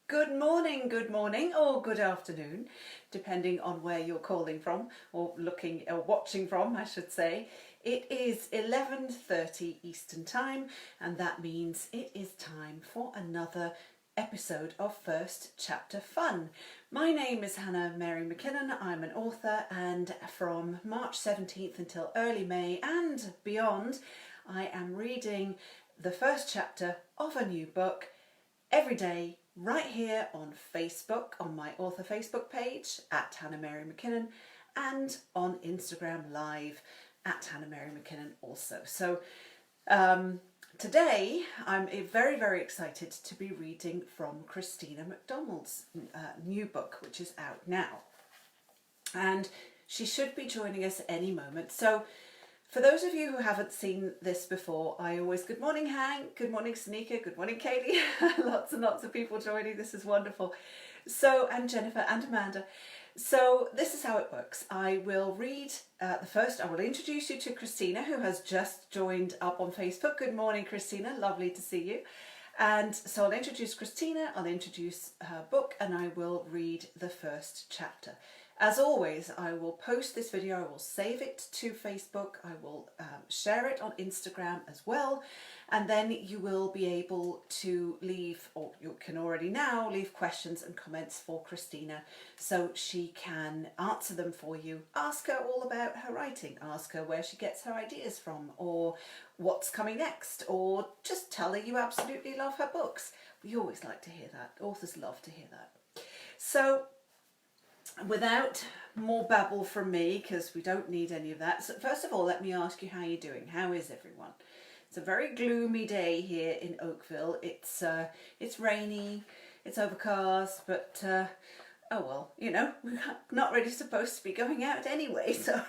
Good morning, or good afternoon, depending on where you're calling from, or looking or watching from, I should say. It is 11:30 Eastern Time, and that means it is time for another episode of First Chapter Fun. My name is Hannah Mary McKinnon. I'm an author, and from March 17th until early May and beyond, I am reading the first chapter of a new book every day, right here on Facebook, on my author Facebook page at Hannah Mary McKinnon, and on Instagram Live at Hannah Mary McKinnon also. So today I'm very excited to be reading from Christina McDonald's new book, which is out now. And she should be joining us any moment. So for those of you who haven't seen this before, I always, good morning Hank, good morning Sanika, good morning Katie, lots and lots of people joining, this is wonderful. So, and Jennifer and Amanda. So this is how it works. I will read I will introduce you to Christina, who has just joined up on Facebook. Good morning Christina, lovely to see you. And so I'll introduce Christina, I'll introduce her book, and I will read the first chapter. As always, I will post this video, I will save it to Facebook, I will share it on Instagram as well, and then you will be able to leave, or you can already now, leave questions and comments for Christina so she can answer them for you. Ask her all about her writing, ask her where she gets her ideas from, or what's coming next, or just tell her you absolutely love her books. We always like to hear that, authors love to hear that. So, without more babble from me, because we don't need any of that. So first of all, let me ask you how you're doing. How is everyone? It's a very gloomy day here in Oakville. It's rainy, it's overcast, but oh well, you know, we're not really supposed to be going out anyway. So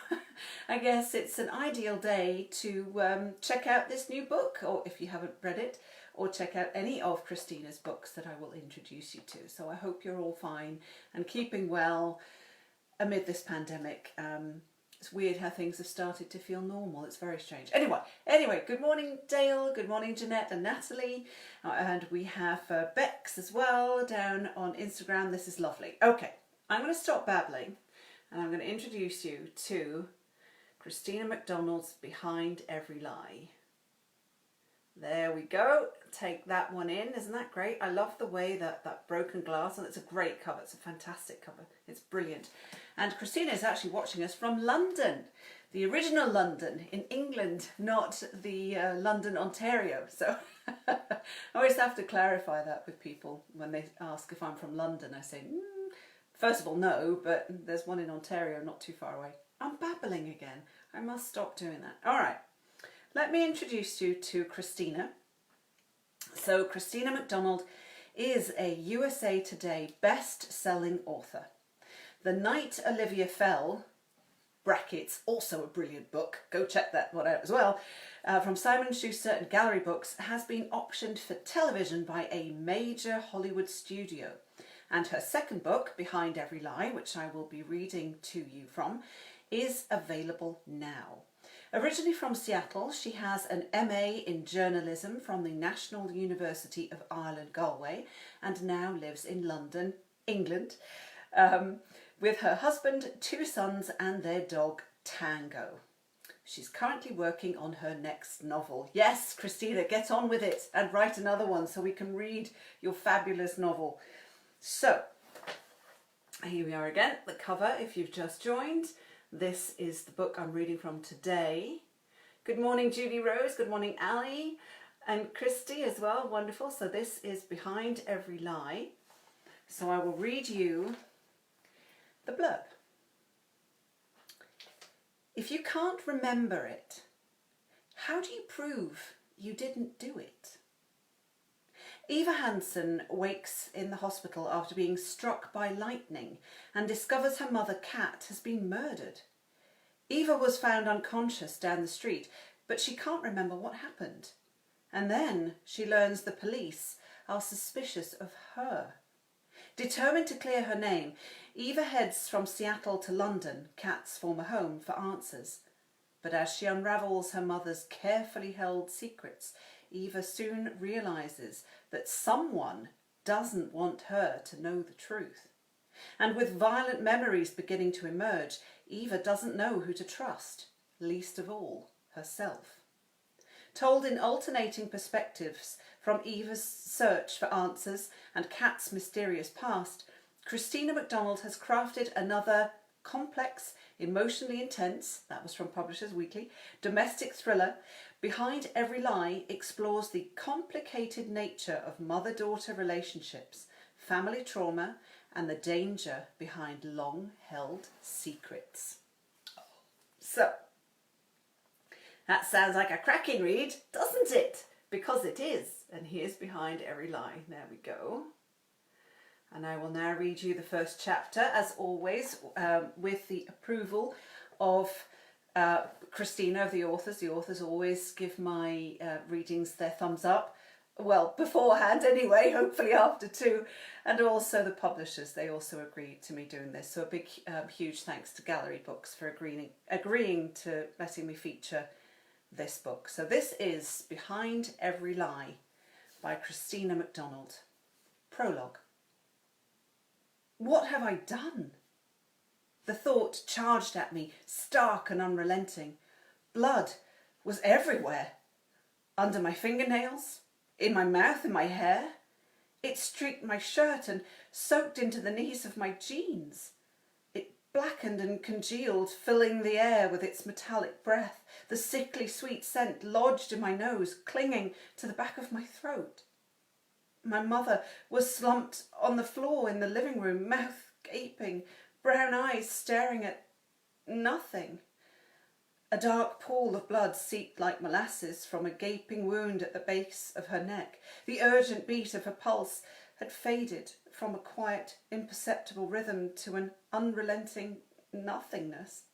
I guess it's an ideal day to check out this new book, or if you haven't read it, or check out any of Christina's books that I will introduce you to. So I hope you're all fine and keeping well amid this pandemic. It's weird how things have started to feel normal. It's very strange. Anyway, good morning Dale, good morning Jeanette and Natalie. And we have Bex as well down on Instagram. This is lovely. Okay, I'm going to stop babbling and I'm going to introduce you to Christina McDonald's Behind Every Lie. There we go. Take that one in. Isn't that great? I love the way that broken glass, and it's a great cover. It's a fantastic cover. It's brilliant. And Christina is actually watching us from London, the original London in England, not the London, Ontario. So I always have to clarify that with people when they ask if I'm from London. I say, first of all, no, but there's one in Ontario not too far away. I'm babbling again. I must stop doing that. All right. Let me introduce you to Christina. So Christina McDonald is a USA Today best-selling author. The NIGHT Olivia Fell, brackets, also a brilliant book, go check that one out as well, from Simon Schuster and Galway Books, has been optioned for television by a major Hollywood studio. And her second book, Behind Every Lie, which I will be reading to you from, is available now. Originally from Seattle, she has an MA in journalism from the National University of Ireland, Galway, and now lives in London, England, with her husband, 2 sons and their dog, Tango. She's currently working on her next novel. Yes, Christina, get on with it and write another one so we can read your fabulous novel. So, here we are again, the cover if you've just joined. This is the book I'm reading from today. Good morning, Judy Rose. Good morning, Ali and Christy as well. Wonderful. So this is Behind Every Lie. So I will read you the blurb. If you can't remember it, how do you prove you didn't do it? Eva Hansen wakes in the hospital after being struck by lightning and discovers her mother, Kat, has been murdered. Eva was found unconscious down the street, but she can't remember what happened. And then she learns the police are suspicious of her. Determined to clear her name, Eva heads from Seattle to London, Kat's former home, for answers. But as she unravels her mother's carefully held secrets, Eva soon realises that someone doesn't want her to know the truth. And with violent memories beginning to emerge, Eva doesn't know who to trust, least of all herself. Told in alternating perspectives from Eva's search for answers and Kat's mysterious past, Christina McDonald has crafted another complex, emotionally intense, that was from Publishers Weekly, domestic thriller. Behind Every Lie explores the complicated nature of mother-daughter relationships, family trauma, and the danger behind long-held secrets. So, that sounds like a cracking read, doesn't it? Because it is. And here's Behind Every Lie. There we go. And I will now read you the first chapter, as always, with the approval of Christina, the authors. The authors always give my readings their thumbs up. Well, beforehand anyway, hopefully after too. And also the publishers, they also agreed to me doing this. So a big, huge thanks to Gallery Books for agreeing to letting me feature this book. So this is Behind Every Lie by Christina McDonald. Prologue. What have I done? The thought charged at me, stark and unrelenting. Blood was everywhere. Under my fingernails, in my mouth, in my hair. It streaked my shirt and soaked into the knees of my jeans. It blackened and congealed, filling the air with its metallic breath. The sickly sweet scent lodged in my nose, clinging to the back of my throat. My mother was slumped on the floor in the living room, mouth gaping, brown eyes staring at nothing. A dark pool of blood seeped like molasses from a gaping wound at the base of her neck. The urgent beat of her pulse had faded from a quiet, imperceptible rhythm to an unrelenting nothingness.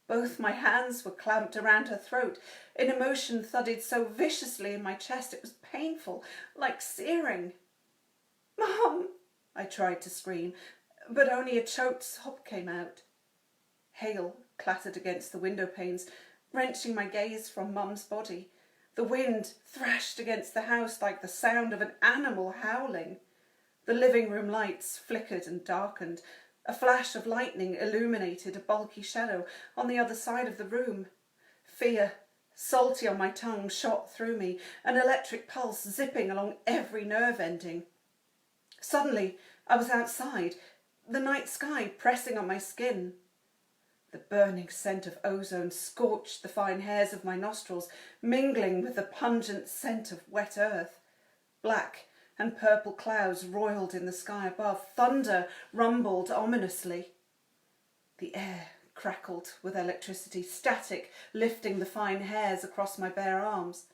Both my hands were clamped around her throat. An emotion thudded so viciously in my chest it was painful, like searing. "Mum!" I tried to scream, but only a choked sob came out. Hail clattered against the window panes, wrenching my gaze from Mum's body. The wind thrashed against the house like the sound of an animal howling. The living room lights flickered and darkened. A flash of lightning illuminated a bulky shadow on the other side of the room. Fear, salty on my tongue, shot through me, an electric pulse zipping along every nerve ending. Suddenly, I was outside, the night sky pressing on my skin. The burning scent of ozone scorched the fine hairs of my nostrils, mingling with the pungent scent of wet earth. Black and purple clouds roiled in the sky above. Thunder rumbled ominously. The air crackled with electricity, static lifting the fine hairs across my bare arms.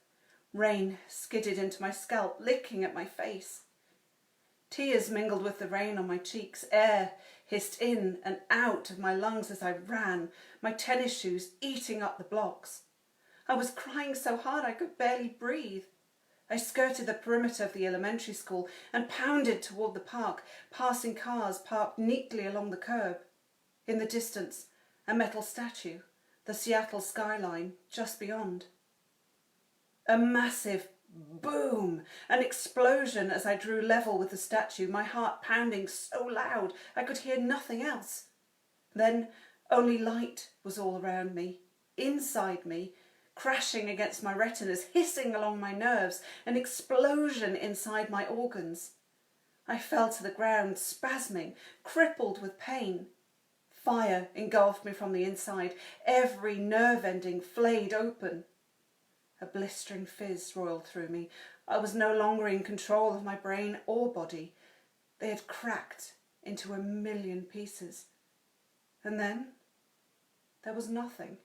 Rain skidded into my scalp, licking at my face. Tears mingled with the rain on my cheeks. Air hissed in and out of my lungs as I ran, my tennis shoes eating up the blocks. I was crying so hard I could barely breathe. I skirted the perimeter of the elementary school and pounded toward the park, passing cars parked neatly along the curb. In the distance, a metal statue, the Seattle skyline just beyond. A massive boom, an explosion as I drew level with the statue, my heart pounding so loud I could hear nothing else. Then only light was all around me, inside me, crashing against my retinas, hissing along my nerves, an explosion inside my organs. I fell to the ground, spasming, crippled with pain. Fire engulfed me from the inside, every nerve ending flayed open. A blistering fizz roiled through me. I was no longer in control of my brain or body. They had cracked into a million pieces. And then there was nothing.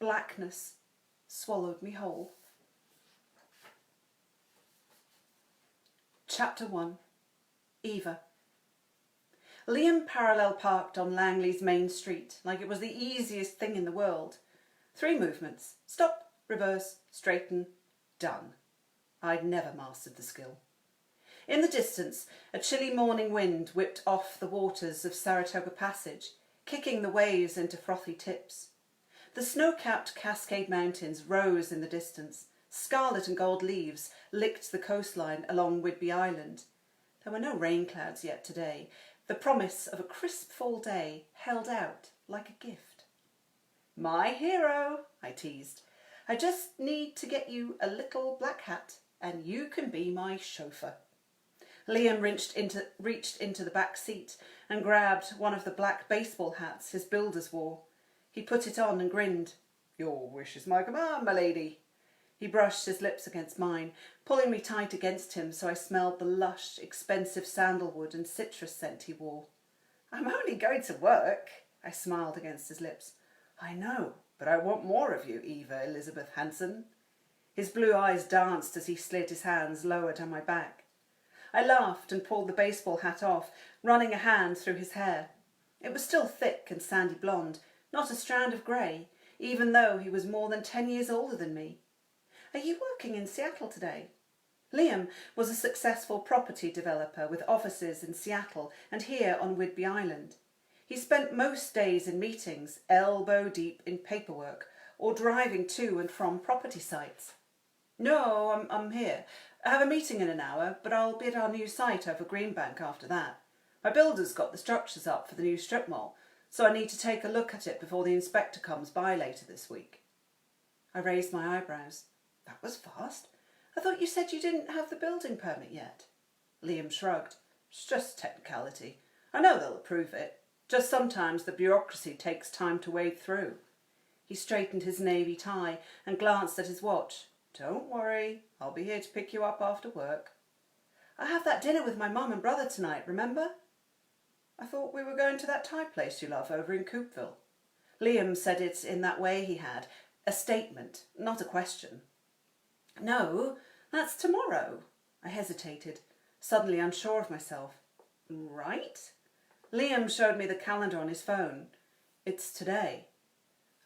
Blackness swallowed me whole. Chapter 1. Eva. Liam parallel parked on Langley's main street like it was the easiest thing in the world. 3 movements. Stop, reverse, straighten, done. I'd never mastered the skill. In the distance, a chilly morning wind whipped off the waters of Saratoga Passage, kicking the waves into frothy tips. The snow-capped Cascade Mountains rose in the distance, Scarlet and gold leaves licked the coastline along Whidbey Island. There were no rain clouds yet today. The promise of a crisp fall day held out like a gift. "My hero," I teased. "I just need to get you a little black hat and you can be my chauffeur." Liam reached into the back seat and grabbed one of the black baseball hats his builders wore. He put it on and grinned. "Your wish is my command, my lady." He brushed his lips against mine, pulling me tight against him so I smelled the lush, expensive sandalwood and citrus scent he wore. "I'm only going to work," I smiled against his lips. "I know, but I want more of you, Eva Elizabeth Hanson." His blue eyes danced as he slid his hands lower down my back. I laughed and pulled the baseball hat off, running a hand through his hair. It was still thick and sandy blonde, not a strand of grey, even though he was more than 10 years older than me. "Are you working in Seattle today?" Liam was a successful property developer with offices in Seattle and here on Whidbey Island. He spent most days in meetings, elbow deep in paperwork, or driving to and from property sites. "No, I'm here. I have a meeting in an hour, but I'll be at our new site over Greenbank after that. My builder's got the structures up for the new strip mall, so I need to take a look at it before the inspector comes by later this week." I raised my eyebrows. "That was fast. I thought you said you didn't have the building permit yet." Liam shrugged. "It's just technicality. I know they'll approve it. Just sometimes the bureaucracy takes time to wade through." He straightened his navy tie and glanced at his watch. "Don't worry, I'll be here to pick you up after work." "I have that dinner with my mum and brother tonight, remember?" "I thought we were going to that Thai place you love over in Coopville." Liam said it in that way he had, a statement, not a question. "No, that's tomorrow." I hesitated, suddenly unsure of myself. "Right?" Liam showed me the calendar on his phone. "It's today."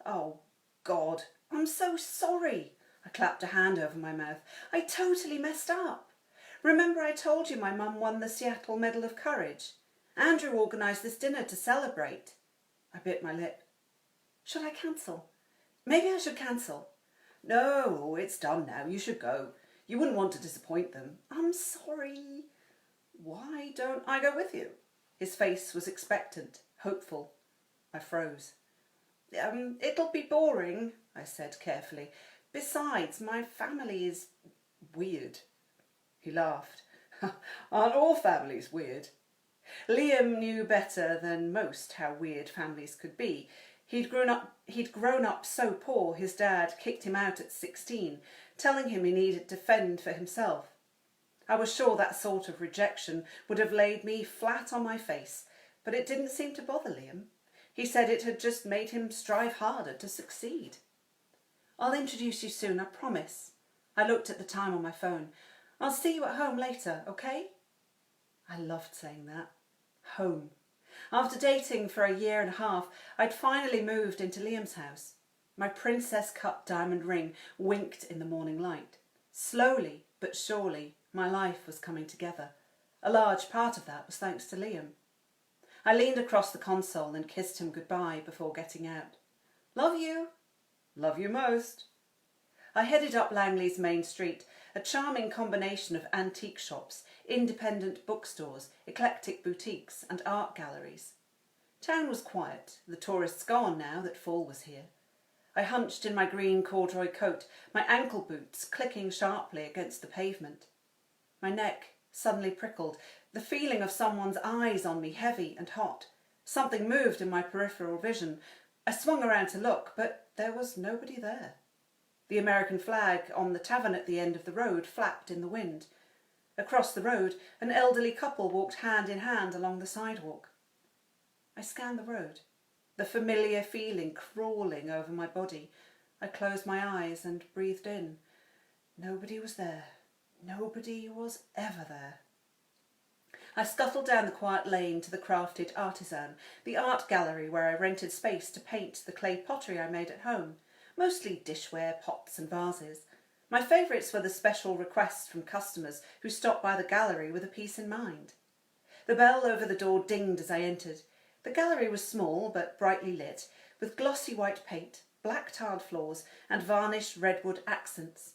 "Oh, God, I'm so sorry." I clapped a hand over my mouth. "I totally messed up. Remember I told you my mum won the Seattle Medal of Courage? Andrew organised this dinner to celebrate." I bit my lip. "Should I cancel? Maybe I should cancel." "No, it's done now. You should go. You wouldn't want to disappoint them." "I'm sorry." "Why don't I go with you?" His face was expectant, hopeful. I froze. It'll be boring," I said carefully. "Besides, my family is weird." He laughed. "Aren't all families weird?" Liam knew better than most how weird families could be. He'd grown up so poor his dad kicked him out at 16, telling him he needed to fend for himself. I was sure that sort of rejection would have laid me flat on my face, but it didn't seem to bother Liam. He said it had just made him strive harder to succeed. "I'll introduce you soon, I promise." I looked at the time on my phone. "I'll see you at home later, okay?" I loved saying that. Home. After dating for a year and a half, I'd finally moved into Liam's house. My princess-cut diamond ring winked in the morning light. Slowly but surely, my life was coming together. A large part of that was thanks to Liam. I leaned across the console and kissed him goodbye before getting out. "Love you." "Love you most." I headed up Langley's main street, a charming combination of antique shops, independent bookstores, eclectic boutiques and art galleries. Town was quiet, the tourists gone now that fall was here. I hunched in my green corduroy coat, my ankle boots clicking sharply against the pavement. My neck suddenly prickled, the feeling of someone's eyes on me heavy and hot. Something moved in my peripheral vision. I swung around to look, but there was nobody there. The American flag on the tavern at the end of the road flapped in the wind. Across the road, an elderly couple walked hand in hand along the sidewalk. I scanned the road, the familiar feeling crawling over my body. I closed my eyes and breathed in. Nobody was there. Nobody was ever there. I scuttled down the quiet lane to the Crafted Artisan, the art gallery where I rented space to paint the clay pottery I made at home, mostly dishware, pots and vases. My favourites were the special requests from customers who stopped by the gallery with a piece in mind. The bell over the door dinged as I entered. The gallery was small but brightly lit, with glossy white paint, black tiled floors and varnished redwood accents.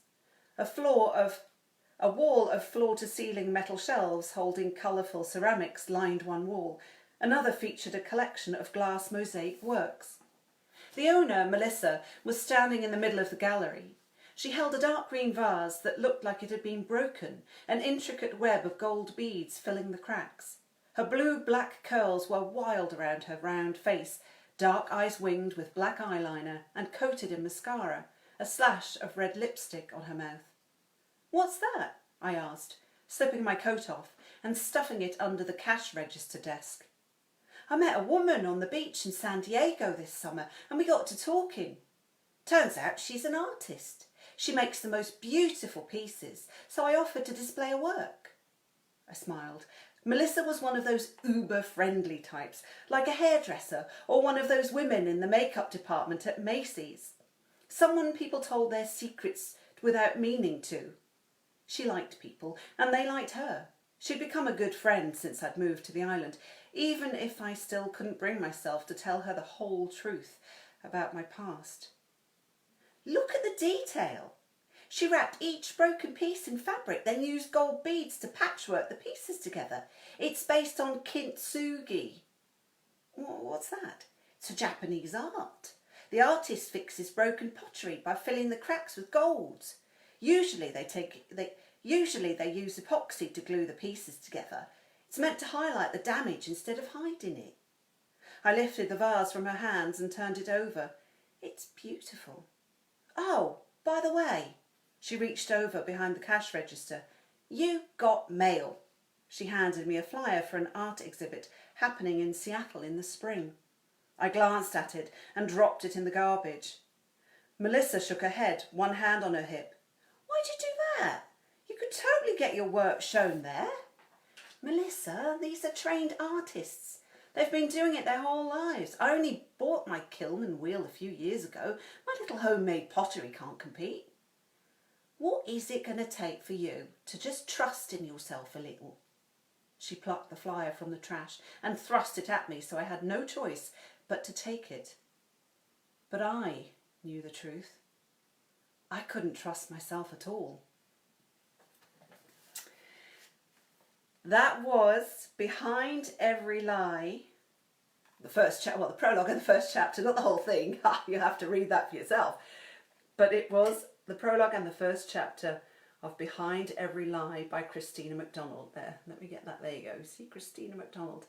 A wall of floor-to-ceiling metal shelves holding colourful ceramics lined one wall. Another featured a collection of glass mosaic works. The owner, Melissa, was standing in the middle of the gallery. She held a dark green vase that looked like it had been broken, an intricate web of gold beads filling the cracks. Her blue-black curls were wild around her round face, dark eyes winged with black eyeliner and coated in mascara, a slash of red lipstick on her mouth. "What's that?" I asked, slipping my coat off and stuffing it under the cash register desk. "I met a woman on the beach in San Diego this summer and we got to talking. Turns out she's an artist. She makes the most beautiful pieces, so I offered to display her work." I smiled. Melissa was one of those uber-friendly types, like a hairdresser or one of those women in the makeup department at Macy's. Someone people told their secrets without meaning to. She liked people, and they liked her. She'd become a good friend since I'd moved to the island, even if I still couldn't bring myself to tell her the whole truth about my past. "Look at the detail. She wrapped each broken piece in fabric, then used gold beads to patchwork the pieces together. It's based on kintsugi." "What's that?" "It's a Japanese art. The artist fixes broken pottery by filling the cracks with golds. Usually they use epoxy to glue the pieces together. It's meant to highlight the damage instead of hiding it." I lifted the vase from her hands and turned it over. "It's beautiful. Oh, by the way," she reached over behind the cash register. "You got mail." She handed me a flyer for an art exhibit happening in Seattle in the spring. I glanced at it and dropped it in the garbage. Melissa shook her head, one hand on her hip. "Why'd you do that? You could totally get your work shown there." "Melissa, these are trained artists. They've been doing it their whole lives. I only bought my kiln and wheel a few years ago. My little homemade pottery can't compete." "What is it going to take for you to just trust in yourself a little?" She plucked the flyer from the trash and thrust it at me, so I had no choice but to take it. But I knew the truth. I couldn't trust myself at all. That was Behind Every Lie, the prologue and the first chapter, not the whole thing. You have to read that for yourself. But it was the prologue and the first chapter of Behind Every Lie by Christina McDonald. There, let me get that. There you go. See, Christina McDonald.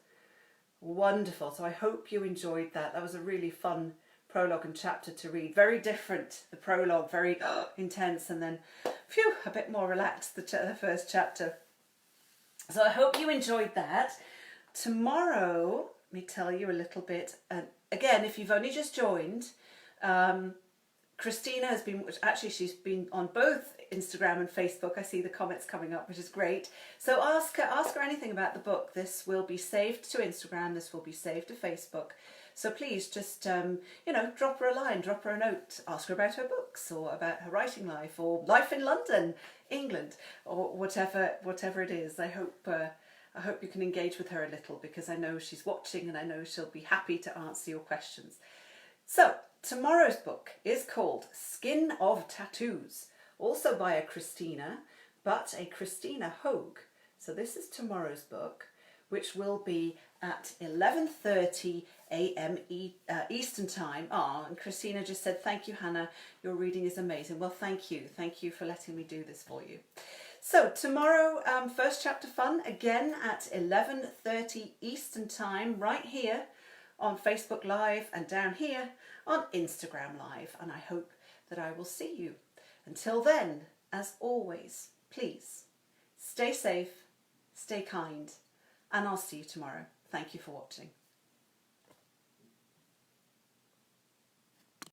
Wonderful. So I hope you enjoyed that. That was a really fun prologue and chapter to read. Very different. The prologue, very intense, and then, phew, a bit more relaxed, the first chapter. So I hope you enjoyed that. Tomorrow, let me tell you a little bit. Again, if you've only just joined, Christina has been, she's been on both Instagram and Facebook. I see the comments coming up, which is great. So ask her anything about the book. This will be saved to Instagram. This will be saved to Facebook. So please just, drop her a line, drop her a note, ask her about her books or about her writing life or life in London, England, or whatever it is. I hope you can engage with her a little, because I know she's watching and I know she'll be happy to answer your questions. So tomorrow's book is called Skin of Tattoos, also by a Christina, but a Christina Hogue. So this is tomorrow's book, which will be at 11:30 a.m. Eastern Time. And Christina just said, "Thank you, Hannah. Your reading is amazing." Well, thank you. Thank you for letting me do this for you. So tomorrow, first chapter fun, again at 11:30 Eastern Time, right here on Facebook Live and down here on Instagram Live. And I hope that I will see you. Until then, as always, please stay safe, stay kind, and I'll see you tomorrow. Thank you for watching.